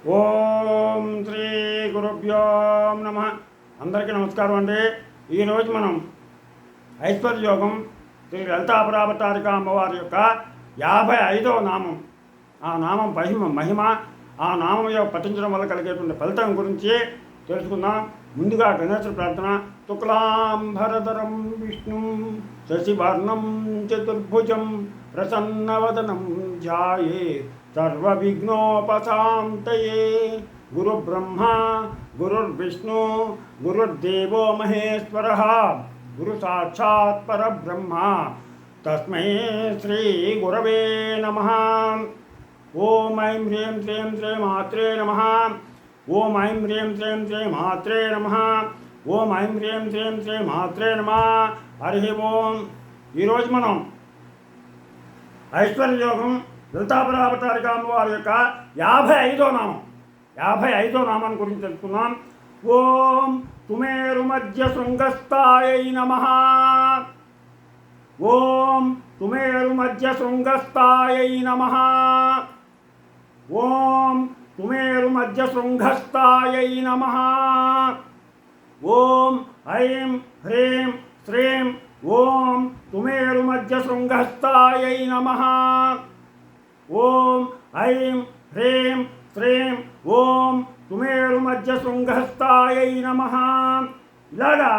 ఓం శ్రీ గురుభ్యో నమ. అందరికీ నమస్కారం అండి. ఈరోజు మనం ఐశ్వర్యోగం శ్రీ లలితాపరావతారిక అమ్మవారి యొక్క 55వ నామం, ఆ నామం మహిమ, ఆ నామం పఠించడం వల్ల కలిగేటువంటి ఫలితం గురించి తెలుసుకుందాం. ముందుగా గణేశ ప్రార్థన. శుక్లాంబరధరం విష్ణు శశివర్ణం చతుర్భుజం ప్రసన్నవదనం ధ్యాయే సర్వవిఘ్నోపశాంతయే. గురుబ్రహ్మా గురుర్విష్ణు గురుర్దేవో మహేశ్వరః గురు సాక్షాత్ పరబ్రహ్మ తస్మై శ్రీ గురవే నమః. ఓం ఐం హ్రీం శ్రీం శ్రీ మాత్రే నమః. ఓం ఐం హ్రీం శ్రీం శ్రీ మాత్రే నమః. ఓం ఐం హ్రీం శ్రీం శ్రీ మాత్రే నమః. హరి ఓం. ఈరోజు మనం ఐశ్వర్యయోగం లలితాపరావతారిక అమ్మవారి యొక్క 55వ నామం, 55వ నామాన్ని గురించి తెలుసుకున్నాం. ఓం తుమేరు మధ్య శృంగస్థాయై నమః. ఓం తుమేరు మధ్య శృంగస్థాయై నమః. ఓం తుమేరు మధ్య శృంగస్థాయై నమః. ఓం ఐం హ్రీం శ్రీం ఓం తుమేరు మధ్య శృంగస్థాయై నమః. ఓం ఐం హ్రీం శ్రీం ఓం తుమేరు మధ్య శృంగస్థాయై నమః. ఇలాగా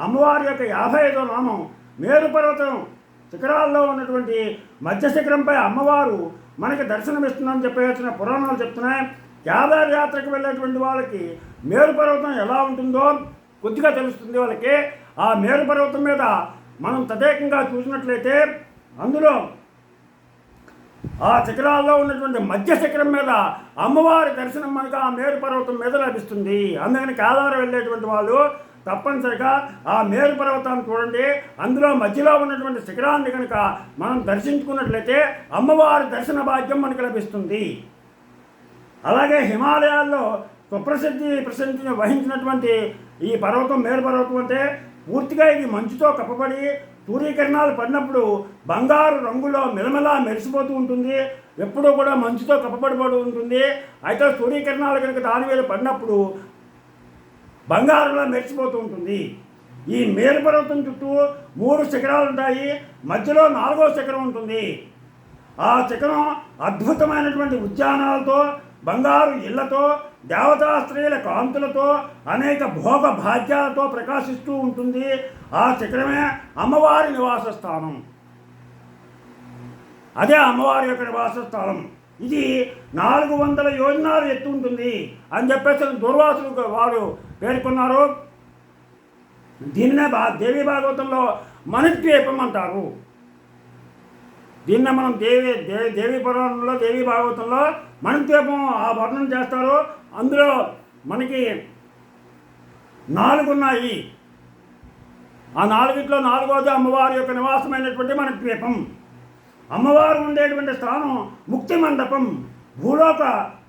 అమ్మవారి యొక్క 55వ నామం. మేరు పర్వతం శిఖరాల్లో ఉన్నటువంటి మధ్య శిఖరంపై అమ్మవారు మనకి దర్శనమిస్తుందని చెప్పేసిన పురాణాలు చెప్తున్నాయి. కేదార్ యాత్రకు వెళ్ళేటువంటి వాళ్ళకి మేరు పర్వతం ఎలా ఉంటుందో కొద్దిగా తెలుస్తుంది వాళ్ళకి. ఆ మేరు పర్వతం మీద మనం తదేకంగా చూసినట్లయితే అందులో ఆ శిఖరాల్లో ఉన్నటువంటి మధ్య శిఖరం మీద అమ్మవారి దర్శనం మనకు ఆ మేరు పర్వతం మీద లభిస్తుంది. అందుకని కేదారు వెళ్ళేటువంటి వాళ్ళు తప్పనిసరిగా ఆ మేరు పర్వతాన్ని చూడండి. అందులో మధ్యలో ఉన్నటువంటి శిఖరాన్ని కనుక మనం దర్శించుకున్నట్లయితే అమ్మవారి దర్శన భాగ్యం మనకు లభిస్తుంది. అలాగే హిమాలయాల్లో ప్రసిద్ధిని వహించినటువంటి ఈ పర్వతం మేరు పర్వతం అంటే పూర్తిగా ఇది మంచుతో కప్పబడి సూర్యకిరణాలు పడినప్పుడు బంగారు రంగులో మెలమెలా మెరిసిపోతూ ఉంటుంది. ఎప్పుడూ కూడా మంచుతో కప్పబడిపోతూ ఉంటుంది. అయితే సూర్యకిరణాలు కనుక దాని మీద పడినప్పుడు బంగారులా మెరిసిపోతూ ఉంటుంది. ఈ మేరు పర్వతం చుట్టూ 3 శిఖరాలు ఉంటాయి. మధ్యలో 4వ శిఖరం ఉంటుంది. ఆ శిఖరం అద్భుతమైనటువంటి ఉద్యానాలతో, బంగారు ఇళ్లతో, దేవతా స్త్రీల కాంతులతో, అనేక భోగ భాగ్యాలతో ప్రకాశిస్తూ ఉంటుంది. ఆ శిఖరమే అమ్మవారి నివాస స్థానం. అదే అమ్మవారి యొక్క నివాస స్థానం. ఇది 400 యోజనాలు ఎత్తు ఉంటుంది అని చెప్పేసి దూర్వాసులు వారు పేర్కొన్నారు. దీన్నే దేవి భాగవతంలో మణిద్వీపం అంటారు. దీన్నే మనం దేవి పురాణంలో దేవి భాగవతంలో మణిద్వీపం ఆ వర్ణన చేస్తారు. అందులో మనకి 4 ఉన్నాయి. ఆ 4ట్లో 4వది అమ్మవారి యొక్క నివాసమైనటువంటి మణిద్వీపం. అమ్మవారు ఉండేటువంటి స్థానం ముక్తి మండపం. భూలోక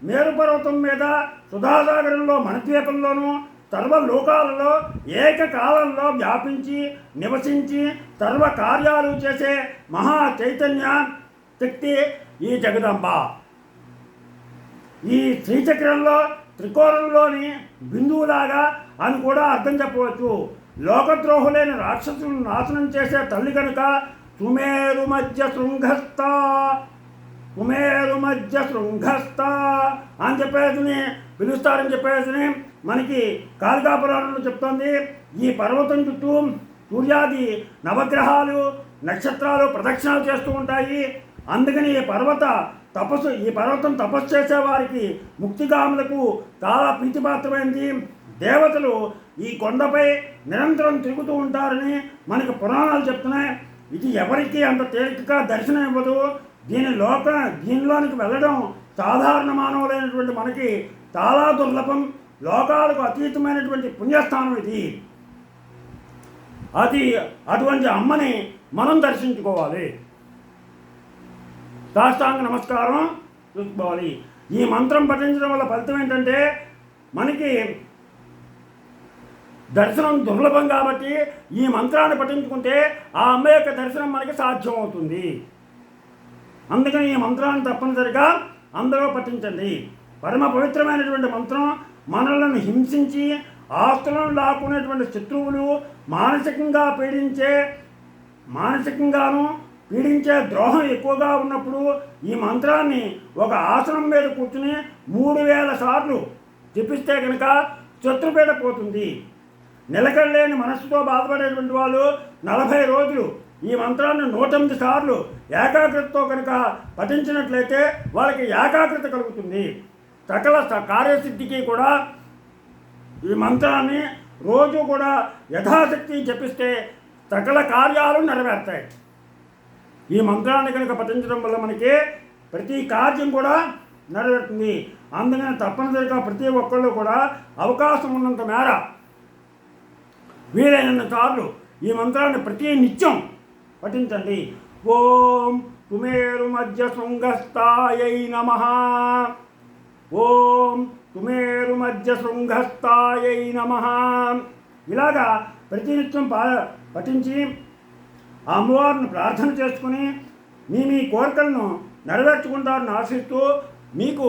మేరు పర్వతం మీద, సుధాసాగరంలో, మణిద్వీపంలోనూ సర్వలోకాలలో ఏకకాలంలో వ్యాపించి నివసించి సర్వ కార్యాలు చేసే మహా చైతన్య శక్తి ఈ జగదంబ. ఈ శ్రీచక్రంలో త్రికోణంలోని బిందువులాగా అని కూడా అర్థం చెప్పవచ్చు. లోకద్రోహులైన రాక్షసులను నాశనం చేసే తల్లి కనుక తుమేరు మధ్య శృంగస్థ, తుమేరు మధ్య శృంగస్థ అని చెప్పేసి పిలుస్తారని చెప్పేసి మనకి కాళికా పురాణంలో చెప్తోంది. ఈ పర్వతం చుట్టూ సూర్యాది నవగ్రహాలు, నక్షత్రాలు ప్రదక్షిణాలు చేస్తూ ఉంటాయి. అందుకని ఈ పర్వతం తపస్సు చేసేవారికి, ముక్తిగాములకు చాలా ప్రీతిపాత్రమైంది. దేవతలు ఈ కొండపై నిరంతరం తిరుగుతూ ఉంటారని మనకు పురాణాలు చెప్తున్నాయి. ఇది ఎవరికి అంత తేలికగా దర్శనం ఇవ్వదు. దీనిలోనికి వెళ్ళడం సాధారణ మానవులైనటువంటి మనకి చాలా దుర్లభం. లోకాలకు అతీతమైనటువంటి పుణ్యస్థానం ఇది. అటువంటి అమ్మని మనం దర్శించుకోవాలి. సాష్టాంగ నమస్కారం చూసుకోవాలి. ఈ మంత్రం పఠించడం వల్ల ఫలితం ఏంటంటే మనకి దర్శనం దుర్లభం కాబట్టి ఈ మంత్రాన్ని పఠించుకుంటే ఆ అమ్మ యొక్క దర్శనం మనకి సాధ్యం అవుతుంది. అందుకని ఈ మంత్రాన్ని తప్పనిసరిగా అందరూ పఠించండి. పరమ పవిత్రమైనటువంటి మంత్రం. మనలను హింసించి ఆస్తులను లాక్కునేటువంటి శత్రువులు, మానసికంగాను పీడించే ద్రోహం ఎక్కువగా ఉన్నప్పుడు ఈ మంత్రాన్ని ఒక ఆసనం మీద కూర్చుని 3000 సార్లు జపిస్తే కనుక శత్రుపీడ పోతుంది. నిలకడలేని మనస్సుతో బాధపడేటువంటి వాళ్ళు 40 రోజులు ఈ మంత్రాన్ని 108 సార్లు ఏకాగ్రతతో కనుక పఠించినట్లయితే వాళ్ళకి ఏకాగ్రత కలుగుతుంది. సకల కార్యసిద్ధికి కూడా ఈ మంత్రాన్ని రోజు కూడా యథాశక్తి జపిస్తే సకల కార్యాలు నెరవేరుతాయి. ఈ మంత్రాన్ని కనుక పఠించడం వల్ల మనకి ప్రతి కార్యం కూడా నెరవేరుతుంది. అందుకని తప్పనిసరిగా ప్రతి ఒక్కళ్ళు కూడా అవకాశం ఉన్నంత మేర వీలైనంత సార్లు ఈ మంత్రాన్ని ప్రతి నిత్యం పఠించండి. ఓం కుమేరు మధ్య శృంగస్థాయై నమః. ఓం కుమేరు మధ్య శృంగస్థాయై నమః. ఇలాగా ప్రతినిత్యం పఠించి ఆ అమ్మవారిని ప్రార్థన చేసుకుని మీ కోరికలను నెరవేర్చుకుంటారని ఆశిస్తూ, మీకు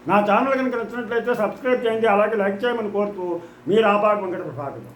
నా ఛానల్ కనుక నచ్చినట్లయితే సబ్స్క్రైబ్ చేయండి, అలాగే లైక్ చేయమని కోరుతూ మీ రాపాక వెంకట ప్రభాకర్.